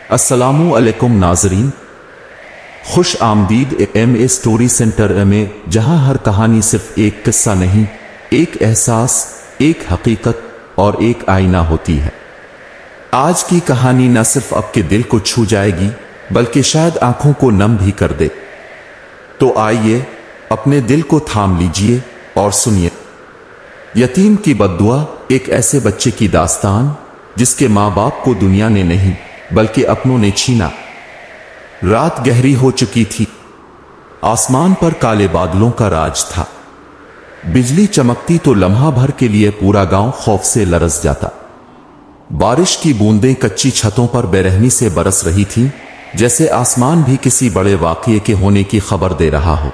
अस्सलामु अलैकुम नाजरीन, खुश आमदीद MA स्टोरी सेंटर में, जहां हर कहानी सिर्फ एक किस्सा नहीं, एक एहसास, एक हकीकत और एक आईना होती है। आज की कहानी न सिर्फ आपके दिल को छू जाएगी बल्कि शायद आंखों को नम भी कर दे। तो आइए अपने दिल को थाम लीजिए और सुनिए यतीम की बद्दुआ, एक ऐसे बच्चे की दास्तान जिसके माँ बाप को दुनिया ने नहीं बल्कि अपनों ने छीना। रात गहरी हो चुकी थी, आसमान पर काले बादलों का राज था। बिजली चमकती तो लम्हा भर के लिए पूरा गांव खौफ से लरस जाता। बारिश की बूंदें कच्ची छतों पर बेरहमी से बरस रही थीं, जैसे आसमान भी किसी बड़े वाकये के होने की खबर दे रहा हो।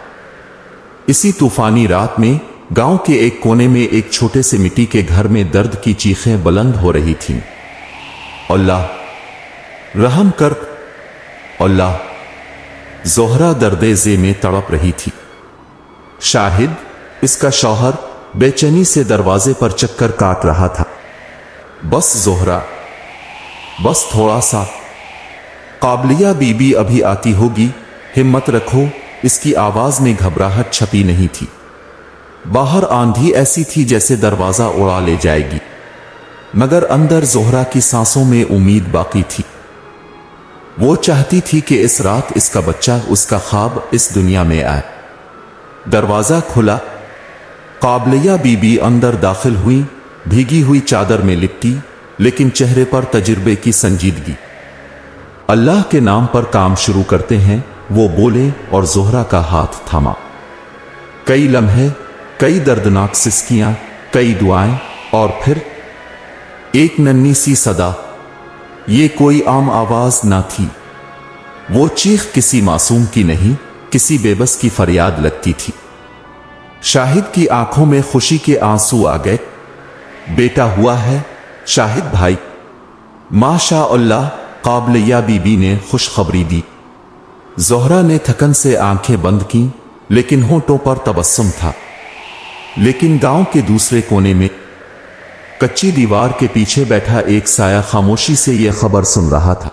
इसी तूफानी रात में गांव के एक कोने में एक छोटे से मिट्टी के घर में दर्द की चीखें बुलंद हो रही थीं। अल्लाह रहम कर, अल्लाह। जोहरा दर्द-ए-ज़े में तड़प रही थी। शाहिद, इसका शौहर, बेचैनी से दरवाजे पर चक्कर काट रहा था। बस जोहरा, बस थोड़ा सा, काबलिया बीबी अभी आती होगी, हिम्मत रखो। इसकी आवाज में घबराहट छपी नहीं थी। बाहर आंधी ऐसी थी जैसे दरवाजा उड़ा ले जाएगी, मगर अंदर जोहरा की सांसों में उम्मीद बाकी थी। वो चाहती थी कि इस रात इसका बच्चा, उसका ख्वाब इस दुनिया में आए। दरवाजा खुला, काबलिया बीबी अंदर दाखिल हुई, भीगी हुई चादर में लिपटी, लेकिन चेहरे पर तजुर्बे की संजीदगी। अल्लाह के नाम पर काम शुरू करते हैं, वो बोले और जोहरा का हाथ थामा। कई लम्हे, कई दर्दनाक सिसकियां, कई दुआएं, और फिर एक नन्ही सी सदा। ये कोई आम आवाज ना थी। वो चीख किसी मासूम की नहीं, किसी बेबस की फरियाद लगती थी। शाहिद की आंखों में खुशी के आंसू आ गए। बेटा हुआ है शाहिद भाई, माशा अल्लाह, काबलिया बीबी ने खुशखबरी दी। जोहरा ने थकन से आंखें बंद की, लेकिन होंठों पर तबस्सुम था। लेकिन गांव के दूसरे कोने में कच्ची दीवार के पीछे बैठा एक साया खामोशी से यह खबर सुन रहा था।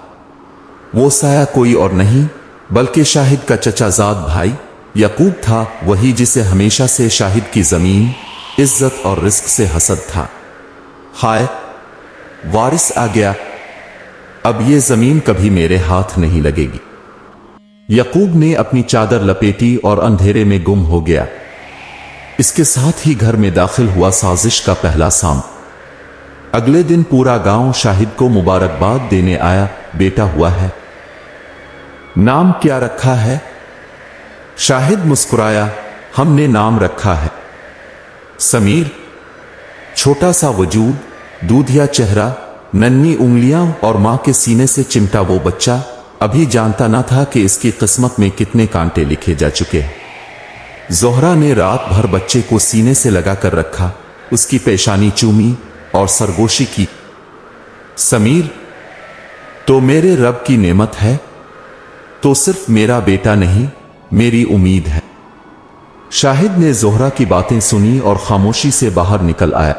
वो साया कोई और नहीं बल्कि शाहिद का चचाजाद भाई यकूब था, वही जिसे हमेशा से शाहिद की जमीन, इज्जत और रिस्क से हसद था। हाय, वारिस आ गया, अब ये जमीन कभी मेरे हाथ नहीं लगेगी। यकूब ने अपनी चादर लपेटी और अंधेरे में गुम हो गया। इसके साथ ही घर में दाखिल हुआ साजिश का पहला साम। अगले दिन पूरा गांव शाहिद को मुबारकबाद देने आया। बेटा हुआ है, नाम क्या रखा है? शाहिद मुस्कुराया, हमने नाम रखा है समीर। छोटा सा वजूद, दूधिया चेहरा, नन्ही उंगलियां और मां के सीने से चिमटा वो बच्चा अभी जानता ना था कि इसकी किस्मत में कितने कांटे लिखे जा चुके हैं। जोहरा ने रात भर बच्चे को सीने से लगा कर रखा, उसकी पेशानी चूमी और सरगोशी की। समीर तो मेरे रब की नेमत है, तो सिर्फ मेरा बेटा नहीं, मेरी उम्मीद है। शाहिद ने जोहरा की बातें सुनी और खामोशी से बाहर निकल आया।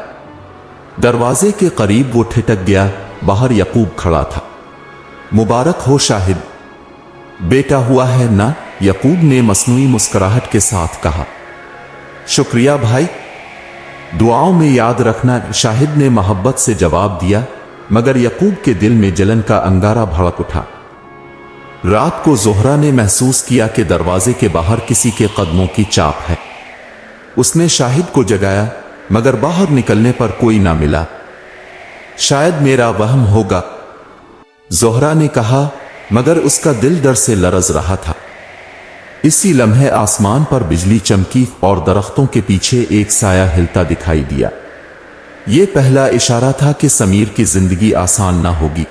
दरवाजे के करीब वो ठिठक गया। बाहर यकूब खड़ा था। मुबारक हो शाहिद, बेटा हुआ है ना? यकूब ने मसनूई मुस्कुराहट के साथ कहा। शुक्रिया भाई, दुआओं में याद रखना, शाहिद ने मोहब्बत से जवाब दिया, मगर यकूब के दिल में जलन का अंगारा भड़क उठा। रात को जोहरा ने महसूस किया कि दरवाजे के बाहर किसी के कदमों की चाप है। उसने शाहिद को जगाया, मगर बाहर निकलने पर कोई ना मिला। शायद मेरा वहम होगा, जोहरा ने कहा, मगर उसका दिल डर से लरज रहा था। इसी लम्हे आसमान पर बिजली चमकी और दरख्तों के पीछे एक साया हिलता दिखाई दिया। यह पहला इशारा था कि समीर की जिंदगी आसान ना होगी।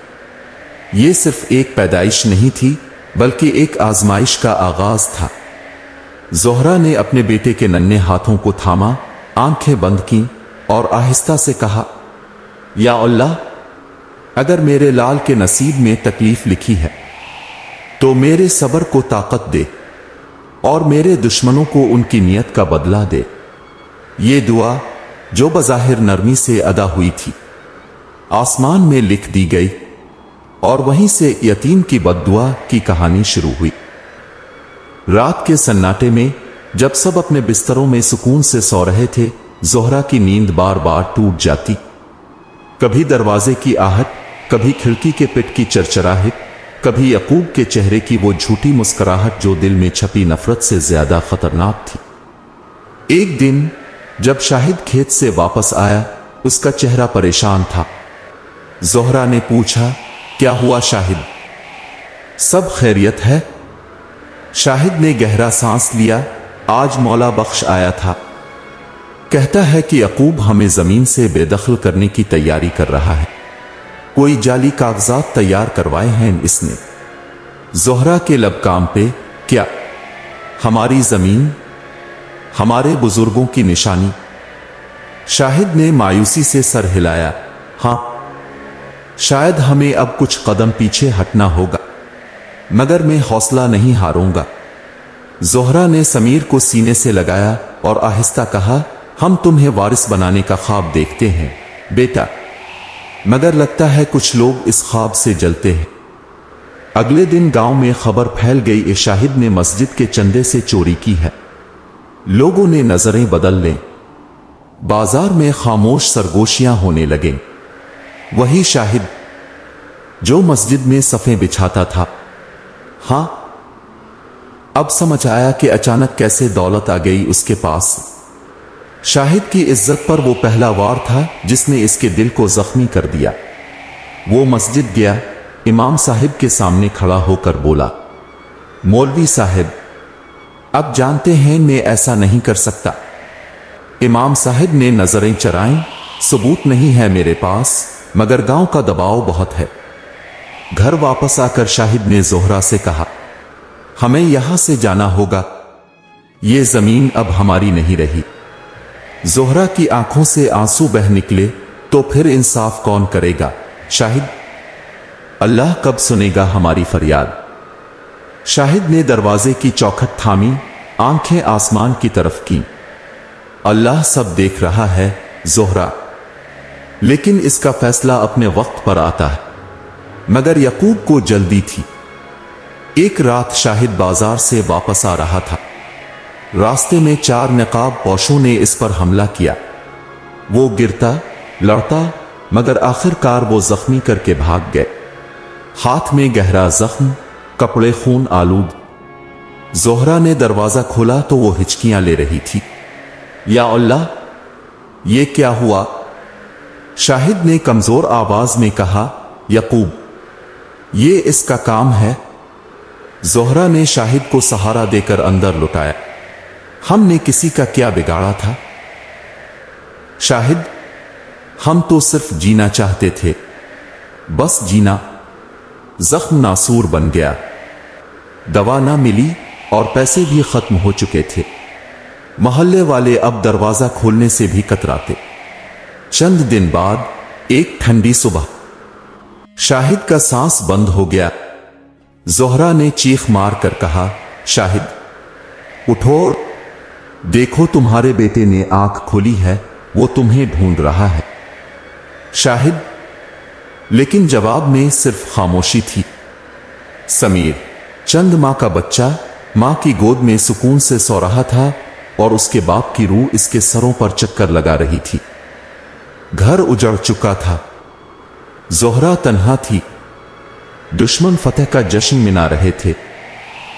ये सिर्फ एक पैदाइश नहीं थी बल्कि एक आजमाइश का आगाज था। जोहरा ने अपने बेटे के नन्हे हाथों को थामा, आंखें बंद की और आहिस्ता से कहा, या अल्लाह, अगर मेरे लाल के नसीब में तकलीफ लिखी है तो मेरे सब्र को ताकत दे और मेरे दुश्मनों को उनकी नियत का बदला दे। ये दुआ जो बज़ाहिर नरमी से अदा हुई थी, आसमान में लिख दी गई। और वहीं से यतीम की बद्दुआ की कहानी शुरू हुई। रात के सन्नाटे में जब सब अपने बिस्तरों में सुकून से सो रहे थे, ज़ोहरा की नींद बार बार टूट जाती। कभी दरवाजे की आहट, कभी खिड़की के पिट की चरचराहट, कभी यकूब के चेहरे की वो झूठी मुस्कुराहट जो दिल में छपी नफरत से ज्यादा खतरनाक थी। एक दिन जब शाहिद खेत से वापस आया, उसका चेहरा परेशान था। ज़ोहरा ने पूछा, क्या हुआ शाहिद, सब खैरियत है? शाहिद ने गहरा सांस लिया। आज मौला बख्श आया था, कहता है कि यकूब हमें जमीन से बेदखल करने की तैयारी कर रहा है। कोई जाली कागजात तैयार करवाए हैं इसने। ज़ोहरा के लब काम पे, क्या हमारी जमीन, हमारे बुजुर्गों की निशानी? शाहिद ने मायूसी से सर हिलाया। हां, शायद हमें अब कुछ कदम पीछे हटना होगा, मगर मैं हौसला नहीं हारूंगा। ज़ोहरा ने समीर को सीने से लगाया और आहिस्ता कहा, हम तुम्हें वारिस बनाने का ख्वाब देखते हैं बेटा, मगर लगता है कुछ लोग इस ख्वाब से जलते हैं। अगले दिन गांव में खबर फैल गई, शाहिद ने मस्जिद के चंदे से चोरी की है। लोगों ने नजरें बदल ली। बाजार में खामोश सरगोशियां होने लगे। वही शाहिद जो मस्जिद में सफ़ें बिछाता था। हां, अब समझ आया कि अचानक कैसे दौलत आ गई उसके पास। शाहिद की इज्जत पर वो पहला वार था जिसने इसके दिल को जख्मी कर दिया। वो मस्जिद गया, इमाम साहिब के सामने खड़ा होकर बोला, मौलवी साहिब, अब जानते हैं मैं ऐसा नहीं कर सकता। इमाम साहिब ने नजरें चराईं, सबूत नहीं है मेरे पास, मगर गांव का दबाव बहुत है। घर वापस आकर शाहिद ने ज़ोहरा से कहा, हमें यहां से जाना होगा, ये जमीन अब हमारी नहीं रही। ज़ोहरा की आंखों से आंसू बह निकले। तो फिर इंसाफ कौन करेगा शाहिद? अल्लाह कब सुनेगा हमारी फरियाद? शाहिद ने दरवाजे की चौखट थामी, आंखें आसमान की तरफ की। अल्लाह सब देख रहा है ज़ोहरा, लेकिन इसका फैसला अपने वक्त पर आता है। मगर यकूब को जल्दी थी। एक रात शाहिद बाजार से वापस आ रहा था। रास्ते में 4 नकाब पोशों ने इस पर हमला किया। वो गिरता, लड़ता, मगर आखिरकार वो जख्मी करके भाग गए। हाथ में गहरा जख्म, कपड़े खून आलूद। ज़ोहरा ने दरवाजा खोला तो वो हिचकियां ले रही थी। या अल्लाह, ये क्या हुआ? शाहिद ने कमजोर आवाज में कहा, यकूब, ये इसका काम है। ज़ोहरा ने शाहिद को सहारा देकर अंदर लुटाया। हमने किसी का क्या बिगाड़ा था शाहिद? हम तो सिर्फ जीना चाहते थे, बस जीना। जख्म नासूर बन गया। दवा ना मिली और पैसे भी खत्म हो चुके थे। मोहल्ले वाले अब दरवाजा खोलने से भी कतराते। चंद दिन बाद एक ठंडी सुबह शाहिद का सांस बंद हो गया। ज़ोहरा ने चीख मार कर कहा, शाहिद उठो, देखो तुम्हारे बेटे ने आंख खोली है, वो तुम्हें ढूंढ रहा है। शाहिद, लेकिन जवाब में सिर्फ खामोशी थी। समीर, चंद माह का बच्चा, मां की गोद में सुकून से सो रहा था और उसके बाप की रूह इसके सरों पर चक्कर लगा रही थी। घर उजड़ चुका था। ज़ोहरा तन्हा थी। दुश्मन फतेह का जश्न मना रहे थे।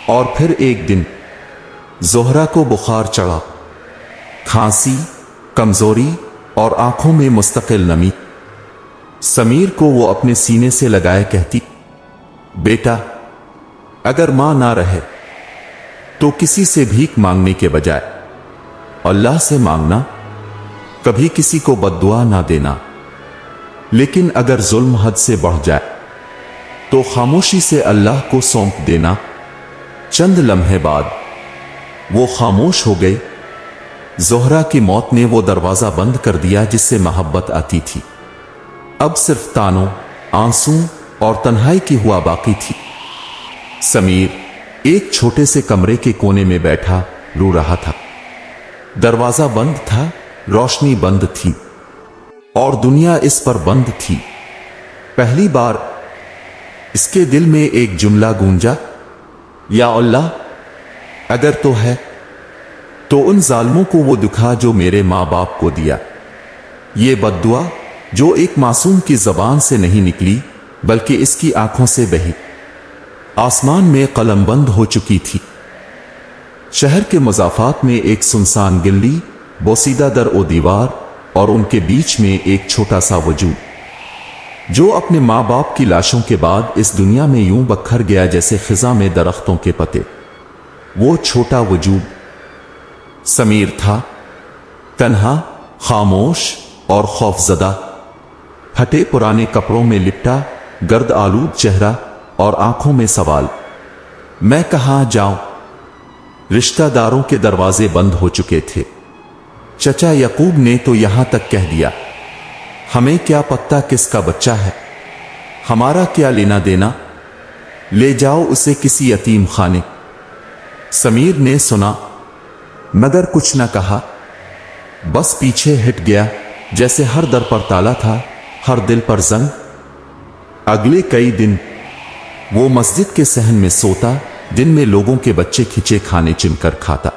और फिर एक दिन ज़ोहरा को बुखार चढ़ा। खांसी, कमजोरी और आंखों में मुस्तकिल नमी। समीर को वो अपने सीने से लगाए कहती, बेटा, अगर मां ना रहे तो किसी से भीख मांगने के बजाय अल्लाह से मांगना। कभी किसी को बद्दुआ ना देना, लेकिन अगर जुल्म हद से बढ़ जाए तो खामोशी से अल्लाह को सौंप देना। चंद लम्हे बाद वो खामोश हो गई। ज़ोहरा की मौत ने वो दरवाजा बंद कर दिया जिससे मोहब्बत आती थी। अब सिर्फ तानों, आंसू और तन्हाई की हुआ बाकी थी। समीर एक छोटे से कमरे के कोने में बैठा रो रहा था। दरवाजा बंद था, रोशनी बंद थी और दुनिया इस पर बंद थी। पहली बार इसके दिल में एक जुमला गूंजा, या अल्लाह, अगर तो है तो उन जालिमों को वो दिखा जो मेरे माँ बाप को दिया। ये बद्दुआ जो एक मासूम की जबान से नहीं निकली बल्कि इसकी आंखों से बही, आसमान में कलमबंद हो चुकी थी। शहर के मज़ाफ़ात में एक सुनसान गली, बोसीदा दर ओ दीवार, और उनके बीच में एक छोटा सा वजूद जो अपने माँ बाप की लाशों के बाद इस दुनिया में यूं बखर गया जैसे खिजा में दरख्तों के पत्ते। वो छोटा वजूद समीर था, तन्हा, खामोश और खौफजदा, फटे पुराने कपड़ों में लिपटा, गर्द आलूद चेहरा और आंखों में सवाल, मैं कहां जाऊं? रिश्तेदारों के दरवाजे बंद हो चुके थे। चचा यकूब ने तो यहां तक कह दिया, हमें क्या पता किसका बच्चा है, हमारा क्या लेना देना, ले जाओ उसे किसी यतीम खाने। समीर ने सुना मगर कुछ न कहा, बस पीछे हट गया जैसे हर दर पर ताला था, हर दिल पर जंग। अगले कई दिन वो मस्जिद के सहन में सोता, दिन में लोगों के बच्चे खिंचे खाने चुनकर खाता।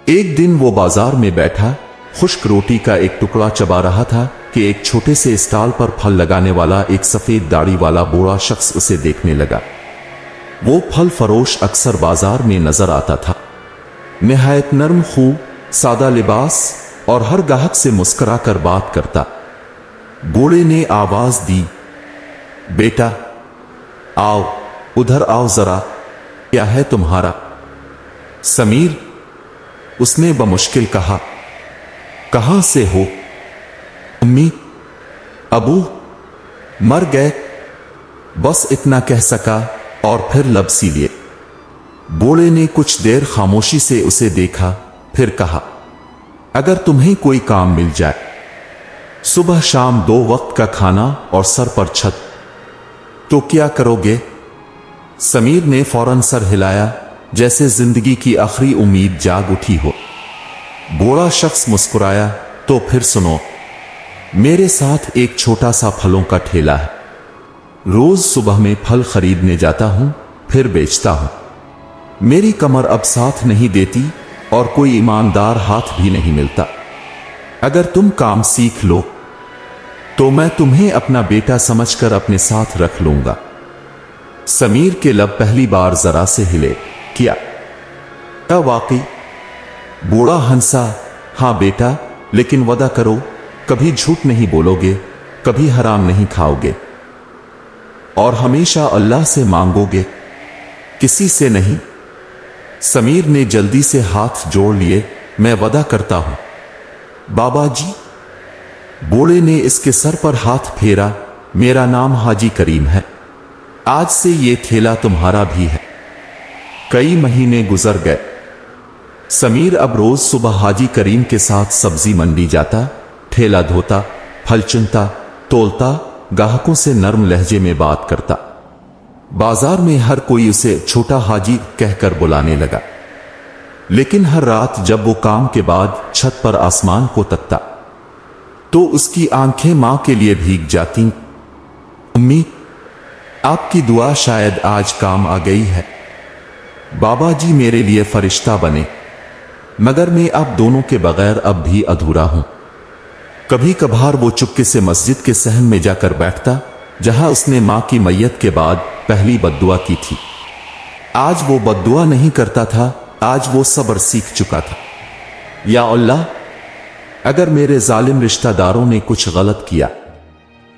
एक दिन वो बाजार में बैठा खुश्क रोटी का एक टुकड़ा चबा रहा था कि एक छोटे से स्टॉल पर फल लगाने वाला एक सफेद दाढ़ी वाला बूढ़ा शख्स उसे देखने लगा। वो फल फरोश अक्सर बाजार में नजर आता था, निहायत नर्म खूब, सादा लिबास और हर गाहक से मुस्कुरा कर बात करता। बूढ़े ने आवाज दी, बेटा आओ, उधर आओ जरा, क्या है तुम्हारा? समीर, उसने बमुश्किल कहा, कहां से हो? अम्मी अबू मर गए, बस इतना कह सका और फिर लब सी लिए। बूढ़े ने कुछ देर खामोशी से उसे देखा, फिर कहा, अगर तुम्हें कोई काम मिल जाए, सुबह शाम 2 वक्त का खाना और सर पर छत, तो क्या करोगे? समीर ने फौरन सर हिलाया जैसे जिंदगी की आखिरी उम्मीद जाग उठी हो। बूढ़ा शख्स मुस्कुराया, तो फिर सुनो, मेरे साथ एक छोटा सा फलों का ठेला है, रोज सुबह में फल खरीदने जाता हूं, फिर बेचता हूं। मेरी कमर अब साथ नहीं देती और कोई ईमानदार हाथ भी नहीं मिलता। अगर तुम काम सीख लो तो मैं तुम्हें अपना बेटा समझकर अपने साथ रख लूंगा। समीर के लब पहली बार जरा से हिले, क्या वाकई? बूढ़ा हंसा, हां बेटा, लेकिन वादा करो कभी झूठ नहीं बोलोगे, कभी हराम नहीं खाओगे और हमेशा अल्लाह से मांगोगे, किसी से नहीं। समीर ने जल्दी से हाथ जोड़ लिए, मैं वादा करता हूं बाबा जी। बूढ़े ने इसके सर पर हाथ फेरा, मेरा नाम हाजी करीम है, आज से ये ठेला तुम्हारा भी है। कई महीने गुजर गए। समीर अब रोज सुबह हाजी करीम के साथ सब्जी मंडी जाता, ठेला धोता, फल चुनता, तोलता, गाहकों से नर्म लहजे में बात करता। बाजार में हर कोई उसे छोटा हाजी कहकर बुलाने लगा। लेकिन हर रात जब वो काम के बाद छत पर आसमान को तकता तो उसकी आंखें मां के लिए भीग जाती। अम्मी, आपकी दुआ शायद आज काम आ गई है, बाबा जी मेरे लिए फरिश्ता बने, मगर मैं आप दोनों के बगैर अब भी अधूरा हूं। कभी कभार वो चुपके से मस्जिद के सहन में जाकर बैठता जहां उसने मां की मैयत के बाद पहली बद्दुआ की थी। आज वो बद्दुआ नहीं करता था, आज वो सब्र सीख चुका था। या अल्लाह, अगर मेरे जालिम रिश्तेदारों ने कुछ गलत किया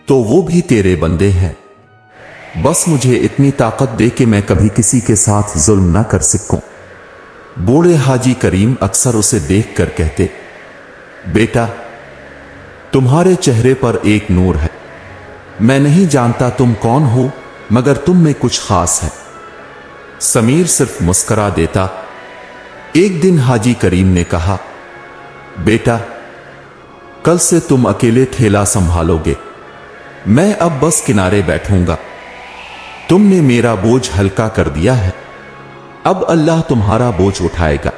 तो वो भी तेरे बंदे हैं, बस मुझे इतनी ताकत दे कि मैं कभी किसी के साथ जुल्म ना कर सकूं। बूढ़े हाजी करीम अक्सर उसे देखकर कहते, बेटा तुम्हारे चेहरे पर एक नूर है, मैं नहीं जानता तुम कौन हो, मगर तुम में कुछ खास है। समीर सिर्फ मुस्कुरा देता। एक दिन हाजी करीम ने कहा, बेटा कल से तुम अकेले ठेला संभालोगे, मैं अब बस किनारे बैठूंगा। तुमने मेरा बोझ हल्का कर दिया है, अब अल्लाह तुम्हारा बोझ उठाएगा।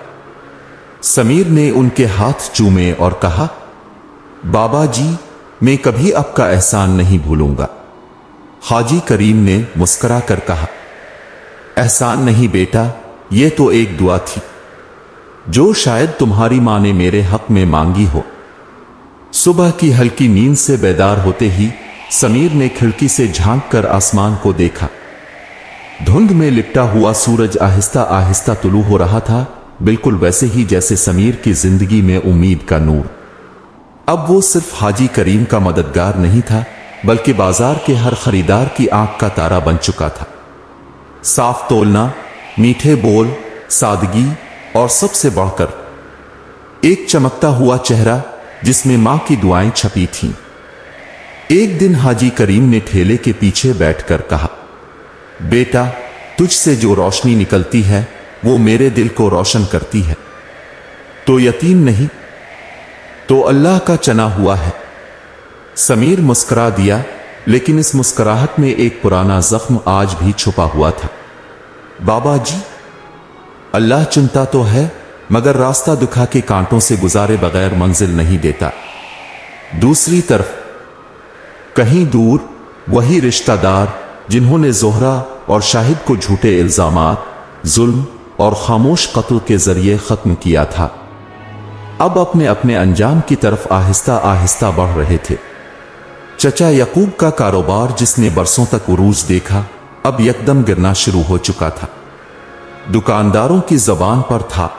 समीर ने उनके हाथ चूमे और कहा, बाबा जी मैं कभी आपका एहसान नहीं भूलूंगा। हाजी करीम ने मुस्कुरा कर कहा, एहसान नहीं बेटा, ये तो एक दुआ थी जो शायद तुम्हारी मां ने मेरे हक में मांगी हो। सुबह की हल्की नींद से बेदार होते ही समीर ने खिड़की से झांक कर आसमान को देखा। धुंध में लिपटा हुआ सूरज आहिस्ता आहिस्ता तुलू हो रहा था, बिल्कुल वैसे ही जैसे समीर की जिंदगी में उम्मीद का नूर। अब वो सिर्फ हाजी करीम का मददगार नहीं था, बल्कि बाजार के हर खरीदार की आंख का तारा बन चुका था। साफ तोलना, मीठे बोल, सादगी और सबसे बढ़कर एक चमकता हुआ चेहरा जिसमें मां की दुआएं छपी थीं। एक दिन हाजी करीम ने ठेले के पीछे बैठकर कहा, बेटा, तुझसे जो रोशनी निकलती है वो मेरे दिल को रोशन करती है। तो यतीम नहीं, तो अल्लाह का चना हुआ है। समीर मुस्कुरा दिया, लेकिन इस मुस्कुराहट में एक पुराना जख्म आज भी छुपा हुआ था। बाबा जी, अल्लाह चुनता तो है, मगर रास्ता दुखा के कांटों से गुजारे बगैर मंजिल नहीं देता। दूसरी तरफ कहीं दूर वही रिश्तेदार जिन्होंने जोहरा और शाहिद को झूठे इल्जामात, जुल्म और खामोश कत्ल के जरिए खत्म किया था, अब अपने अपने अंजाम की तरफ आहिस्ता आहिस्ता बढ़ रहे थे। चचा यकूब का कारोबार जिसने बरसों तक उरूज देखा, अब यकदम गिरना शुरू हो चुका था। दुकानदारों की जबान पर था,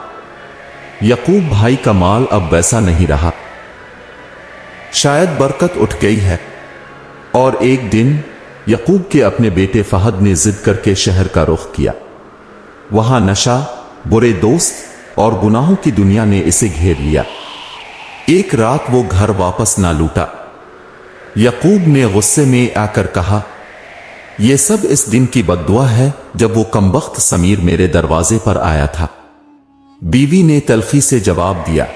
यकूब भाई का माल अब वैसा नहीं रहा, शायद बरकत उठ गई है। और एक दिन यकूब के अपने बेटे फहद ने जिद करके शहर का रुख किया। वहां नशा, बुरे दोस्त और गुनाहों की दुनिया ने इसे घेर लिया। एक रात वो घर वापस ना लौटा। यकूब ने गुस्से में आकर कहा, यह सब इस दिन की बद्दुआ है जब वो कमबख्त समीर मेरे दरवाजे पर आया था। बीवी ने तल्खी से जवाब दिया,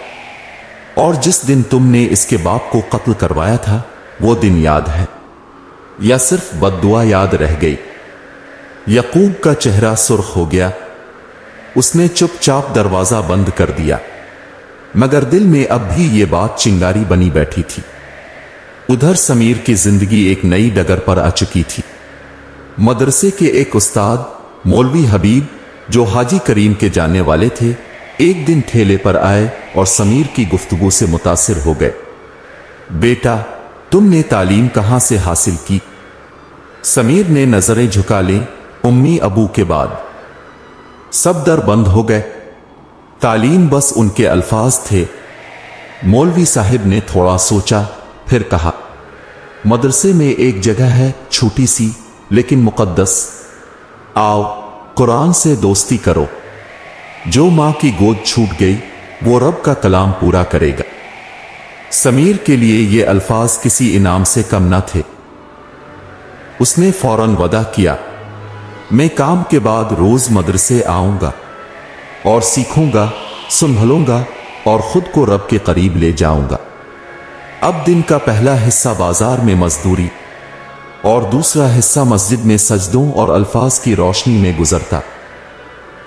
और जिस दिन तुमने इसके बाप को कत्ल करवाया था वो दिन याद है या सिर्फ बद्दुआ याद रह गई? यकूब का चेहरा सुर्ख हो गया। उसने चुपचाप दरवाजा बंद कर दिया, मगर दिल में अब भी ये बात चिंगारी बनी बैठी थी। उधर समीर की जिंदगी एक नई डगर पर आ चुकी थी। मदरसे के एक उस्ताद मौलवी हबीब, जो हाजी करीम के जानने वाले थे, एक दिन ठेले पर आए और समीर की गुफ्तगू से मुतासिर हो गए। बेटा, तुमने तालीम कहां से हासिल की? समीर ने नजरें झुका ली। उम्मी अबू के बाद सब दर बंद हो गए। तालीम बस उनके अल्फाज थे। मौलवी साहिब ने थोड़ा सोचा, फिर कहा, मदरसे में एक जगह है, छोटी सी लेकिन मुकद्दस। आओ, कुरान से दोस्ती करो। जो मां की गोद छूट गई वो रब का कलाम पूरा करेगा। समीर के लिए ये अल्फाज किसी इनाम से कम न थे। उसने फौरन वदा किया, मैं काम के बाद रोज मदरसे आऊंगा और सीखूंगा, संभलूंगा और खुद को रब के करीब ले जाऊंगा। अब दिन का पहला हिस्सा बाजार में मजदूरी और दूसरा हिस्सा मस्जिद में सजदों और अल्फाज की रोशनी में गुजरता।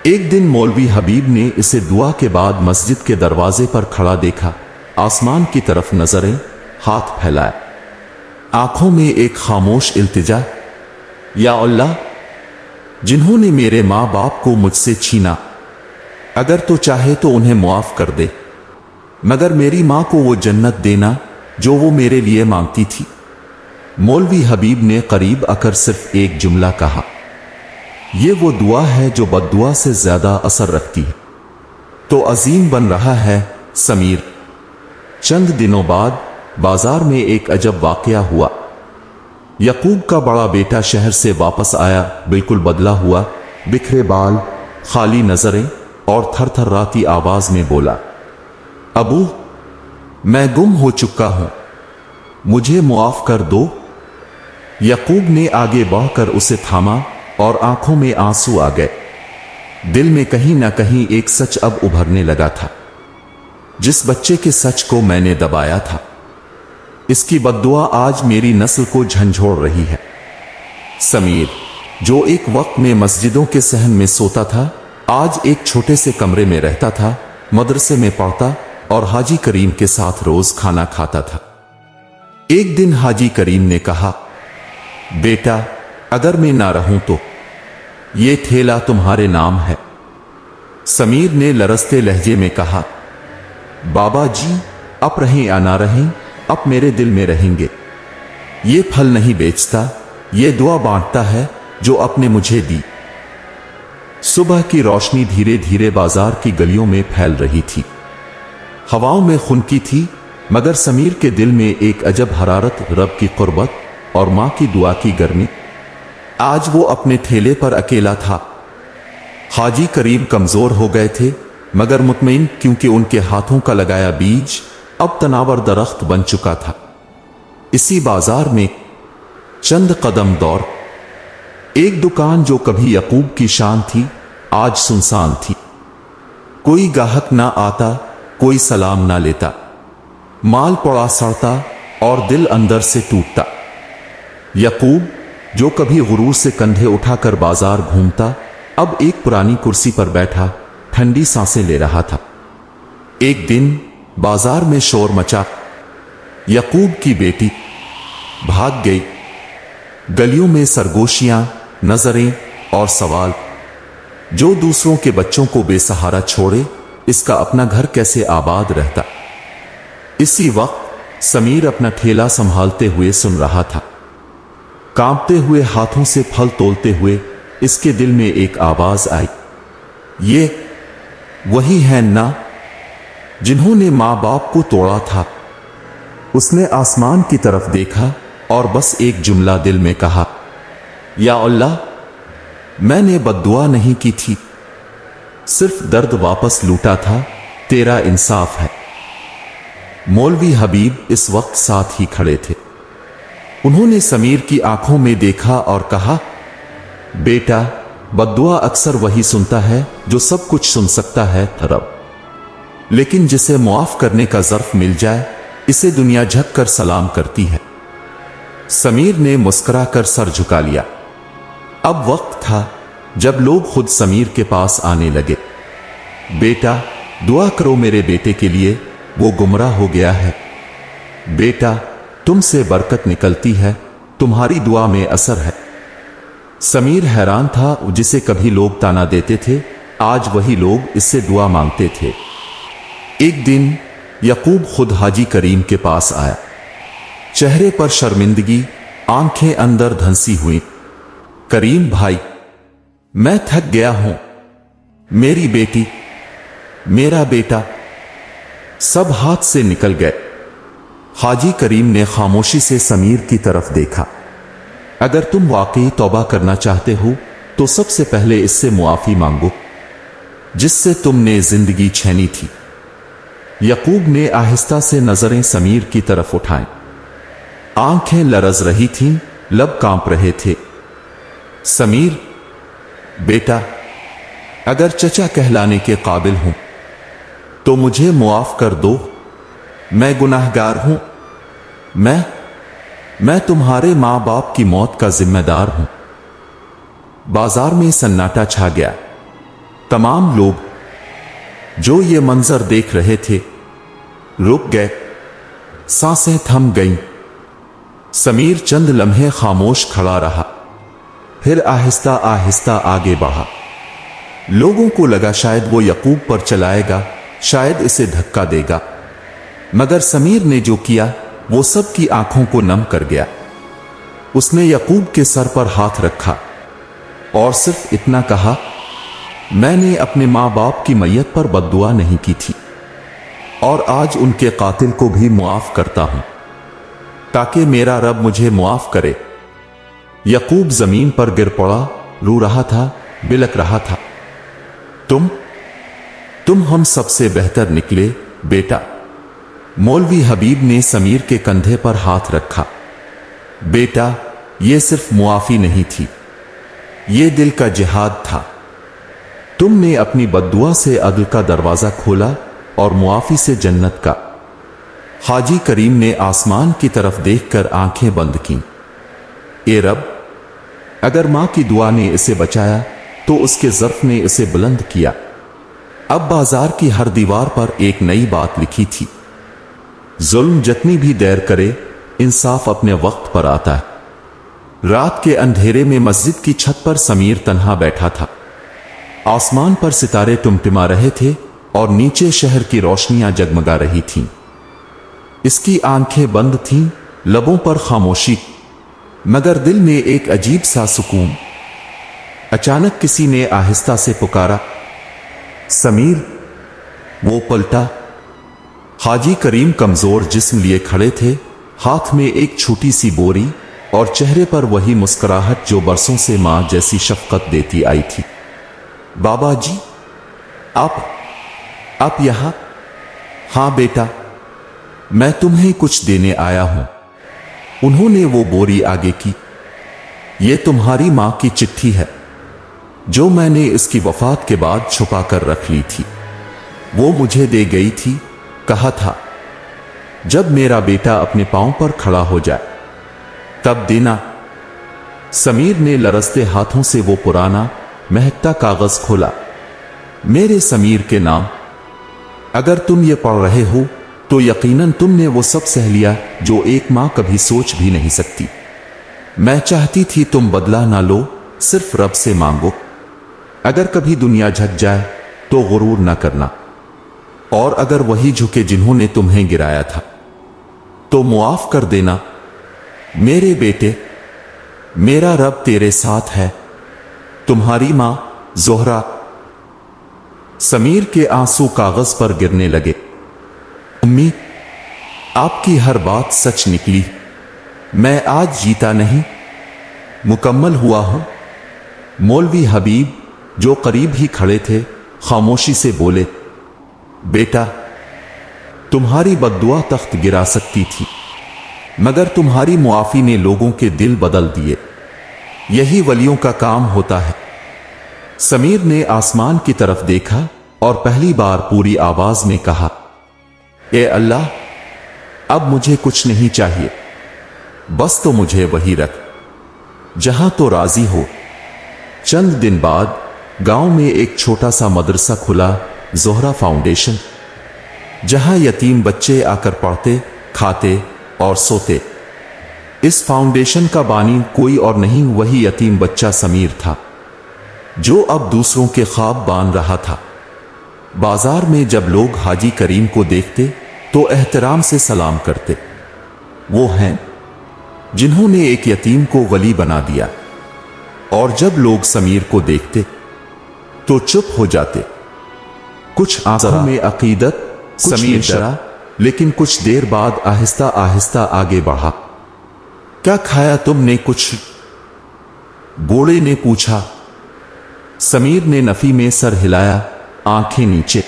एक दिन मौलवी हबीब ने इसे दुआ के बाद मस्जिद के दरवाजे पर खड़ा देखा। आसमान की तरफ नजरें, हाथ फैलाया, आंखों में एक खामोश इल्तिजा, या अल्लाह, जिन्होंने मेरे मां बाप को मुझसे छीना, अगर तो चाहे तो उन्हें मुआफ कर दे, मगर मेरी मां को वो जन्नत देना जो वो मेरे लिए मांगती थी। मौलवी हबीब ने करीब आकर सिर्फ एक जुमला कहा, ये वो दुआ है जो बद्दुआ से ज्यादा असर रखती है। तो अजीम बन रहा है समीर। चंद दिनों बाद बाजार में एक अजब वाकया हुआ। यकूब का बड़ा बेटा शहर से वापस आया, बिल्कुल बदला हुआ, बिखरे बाल, खाली नजरें और थरथराती आवाज में बोला, अबू, मैं गुम हो चुका हूं, मुझे मुआफ कर दो। यकूब ने आगे बढ़कर उसे थामा और आंखों में आंसू आ गए। दिल में कहीं ना कहीं एक सच अब उभरने लगा था। जिस बच्चे के सच को मैंने दबाया था, इसकी बद्दुआ आज मेरी नस्ल को झंझोड़ रही है। समीर, जो एक वक्त में मस्जिदों के सहन में सोता था, आज एक छोटे से कमरे में रहता था, मदरसे में पढ़ता और हाजी करीम के साथ रोज खाना खाता था। एक दिन हाजी करीम ने कहा, बेटा, अगर मैं ना रहूं तो ये ठेला तुम्हारे नाम है। समीर ने लरजते लहजे में कहा, बाबा जी, अब रहें या ना रहें, अब मेरे दिल में रहेंगे। ये फल नहीं बेचता, ये दुआ बांटता है जो आपने मुझे दी। सुबह की रोशनी धीरे धीरे बाजार की गलियों में फैल रही थी। हवाओं में खुनकी थी, मगर समीर के दिल में एक अजब हरारत, रब की कुर्बत और मां की दुआ की गर्मी। आज वो अपने ठेले पर अकेला था। हाजी करीम कमजोर हो गए थे, मगर मुतमईन, क्योंकि उनके हाथों का लगाया बीज अब तनावर दरख्त बन चुका था। इसी बाजार में चंद कदम दौर एक दुकान जो कभी यकूब की शान थी, आज सुनसान थी। कोई गाहक ना आता, कोई सलाम ना लेता। माल पड़ा सड़ता और दिल अंदर से टूटता। यकूब, जो कभी गुरूर से कंधे उठाकर बाजार घूमता, अब एक पुरानी कुर्सी पर बैठा ठंडी सांसें ले रहा था। एक दिन बाजार में शोर मचा। यकूब की बेटी भाग गई। गलियों में सरगोशियां, नजरें और सवाल, जो दूसरों के बच्चों को बेसहारा छोड़े, इसका अपना घर कैसे आबाद रहता। इसी वक्त समीर अपना ठेला संभालते हुए सुन रहा था। कांपते हुए हाथों से फल तोलते हुए इसके दिल में एक आवाज आई, ये वही है ना जिन्होंने मां बाप को तोड़ा था। उसने आसमान की तरफ देखा और बस एक जुमला दिल में कहा, या अल्लाह, मैंने बद्दुआ नहीं की थी, सिर्फ दर्द वापस लूटा था, तेरा इंसाफ है। मौलवी हबीब इस वक्त साथ ही खड़े थे। उन्होंने समीर की आंखों में देखा और कहा, बेटा, बद्दुआ अक्सर वही सुनता है जो सब कुछ सुन सकता है रब, लेकिन जिसे मुआफ करने का ज़र्फ मिल जाए, इसे दुनिया झक कर सलाम करती है। समीर ने मुस्कुराकर सर झुका लिया। अब वक्त था जब लोग खुद समीर के पास आने लगे। बेटा, दुआ करो मेरे बेटे के लिए, वो गुमराह हो गया है। बेटा, तुमसे बरकत निकलती है, तुम्हारी दुआ में असर है। समीर हैरान था, जिसे कभी लोग ताना देते थे, आज वही लोग इससे दुआ मांगते थे। एक दिन यकूब खुद हाजी करीम के पास आया। चेहरे पर शर्मिंदगी, आंखें अंदर धंसी हुई। करीम भाई, मैं थक गया हूं। मेरी बेटी, मेरा बेटा, सब हाथ से निकल गए। हाजी करीम ने खामोशी से समीर की तरफ देखा। अगर तुम वाकई तौबा करना चाहते हो तो सबसे पहले इससे मुआफी मांगो जिससे तुमने जिंदगी छीनी थी। यकूब ने आहिस्ता से नजरें समीर की तरफ उठाई। आंखें लरज रही थीं, लब कांप रहे थे। समीर, बेटा, अगर चचा कहलाने के काबिल हूं तो मुझे मुआफ कर दो। मैं गुनाहगार हूं। मैं तुम्हारे मां बाप की मौत का जिम्मेदार हूं। बाजार में सन्नाटा छा गया। तमाम लोग जो ये मंजर देख रहे थे रुक गए, सांसें थम गईं। समीर चंद लम्हे खामोश खड़ा रहा, फिर आहिस्ता आहिस्ता आगे बढ़ा। लोगों को लगा शायद वो यकूब पर चलाएगा, शायद इसे धक्का देगा, मगर समीर ने जो किया वो सबकी आंखों को नम कर गया। उसने यकूब के सर पर हाथ रखा और सिर्फ इतना कहा, मैंने अपने मां बाप की मैयत पर बद्दुआ नहीं की थी और आज उनके कातिल को भी मुआफ करता हूं ताकि मेरा रब मुझे मुआफ करे। यकूब जमीन पर गिर पड़ा, रो रहा था, बिलक रहा था। तुम हम सबसे बेहतर निकले बेटा। मौलवी हबीब ने समीर के कंधे पर हाथ रखा। बेटा, यह सिर्फ मुआफी नहीं थी, यह दिल का जिहाद था। तुमने अपनी बद्दुआ से अदल का दरवाजा खोला और मुआफी से जन्नत का। हाजी करीम ने आसमान की तरफ देखकर आंखें बंद की। ए रब, अगर मां की दुआ ने इसे बचाया तो उसके ज़र्फ ने इसे बुलंद किया। अब बाजार की हर दीवार पर एक नई बात लिखी थी, जुल्म जितनी भी देर करे, इंसाफ अपने वक्त पर आता है। रात के अंधेरे में मस्जिद की छत पर समीर तन्हा बैठा था। आसमान पर सितारे टिमटिमा रहे थे और नीचे शहर की रोशनियां जगमगा रही थीं। इसकी आंखें बंद थीं, लबों पर खामोशी, मगर दिल में एक अजीब सा सुकून। अचानक किसी ने आहिस्ता से पुकारा, समीर। वो पलटा। हाजी करीम कमजोर जिस्म लिए खड़े थे, हाथ में एक छोटी सी बोरी और चेहरे पर वही मुस्कुराहट जो बरसों से मां जैसी शफकत देती आई थी। बाबा जी, आप यहां? हां बेटा, मैं तुम्हें कुछ देने आया हूं। उन्होंने वो बोरी आगे की। ये तुम्हारी मां की चिट्ठी है जो मैंने इसकी वफात के बाद छुपा कर रख ली थी। वो मुझे दे गई थी, कहा था जब मेरा बेटा अपने पांव पर खड़ा हो जाए तब देना। समीर ने लरसते हाथों से वो पुराना महकता कागज खोला। मेरे समीर के नाम। अगर तुम ये पढ़ रहे हो तो यकीनन तुमने वो सब सह लिया जो एक मां कभी सोच भी नहीं सकती। मैं चाहती थी तुम बदला ना लो, सिर्फ रब से मांगो। अगर कभी दुनिया झक जाए तो गुरूर ना करना, और अगर वही झुके जिन्होंने तुम्हें गिराया था तो मुआफ कर देना। मेरे बेटे, मेरा रब तेरे साथ है। तुम्हारी मां जोहरा। समीर के आंसू कागज पर गिरने लगे। अम्मी, आपकी हर बात सच निकली। मैं आज जीता नहीं, मुकम्मल हुआ हूं। मौलवी हबीब जो करीब ही खड़े थे खामोशी से बोले, बेटा, तुम्हारी बद्दुआ तख्त गिरा सकती थी, मगर तुम्हारी मुआफी ने लोगों के दिल बदल दिए। यही वलियों का काम होता है। समीर ने आसमान की तरफ देखा और पहली बार पूरी आवाज में कहा, ए अल्लाह, अब मुझे कुछ नहीं चाहिए, बस तो मुझे वही रख जहां तो राजी हो। चंद दिन बाद गांव में एक छोटा सा मदरसा खुला, जोहरा फाउंडेशन, जहां यतीम बच्चे आकर पढ़ते, खाते और सोते। इस फाउंडेशन का बानी कोई और नहीं, वही यतीम बच्चा समीर था जो अब दूसरों के ख्वाब बान रहा था। बाजार में जब लोग हाजी करीम को देखते तो एहतराम से सलाम करते। वो हैं जिन्होंने एक यतीम को वली बना दिया, और जब लोग समीर को देखते तो चुप हो जाते। कुछ आंखों में अकीदत, समीर डरा, लेकिन कुछ देर बाद आहिस्ता आहिस्ता आगे बढ़ा। क्या खाया तुमने कुछ? बूढ़े ने पूछा। समीर ने नफी में सर हिलाया, आंखें नीचे।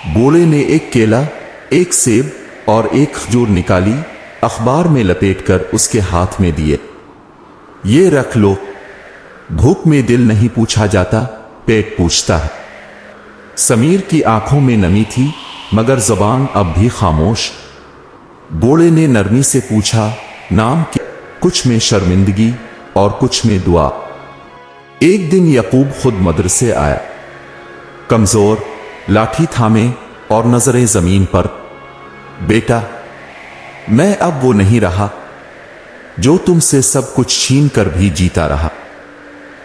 बूढ़े ने एक केला, एक सेब और एक खजूर निकाली, अखबार में लपेटकर उसके हाथ में दिए। ये रख लो। भूख में दिल नहीं पूछा जाता, पेट पूछता है। समीर की आंखों में नमी थी, मगर जुबान अब भी खामोश। बूढ़े ने नरमी से पूछा, नाम क्या? कुछ में शर्मिंदगी और कुछ में दुआ। एक दिन यकूब खुद मदरसे आया, कमजोर, लाठी थामे और नजरें जमीन पर। बेटा, मैं अब वो नहीं रहा जो तुमसे सब कुछ छीन कर भी जीता रहा।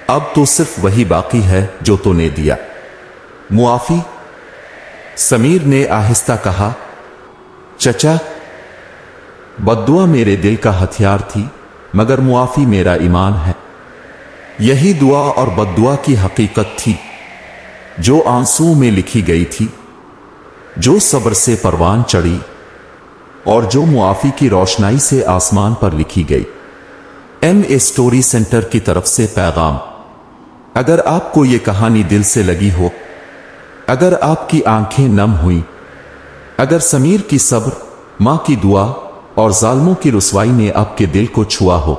अब तो सिर्फ वही बाकी है जो तूने दिया। मुआफी। समीर ने आहिस्ता कहा, चचा, बद्दुआ मेरे दिल का हथियार थी, मगर मुआफी मेरा ईमान है। यही दुआ और बद्दुआ की हकीकत थी जो आंसुओं में लिखी गई थी, जो सब्र से परवान चढ़ी और जो मुआफी की रोशनाई से आसमान पर लिखी गई। MA स्टोरी सेंटर की तरफ से पैगाम। अगर आपको ये कहानी दिल से लगी हो, अगर आपकी आंखें नम हुई, अगर समीर की सब्र, मां की दुआ और जालिमों की रुसवाई ने आपके दिल को छुआ हो,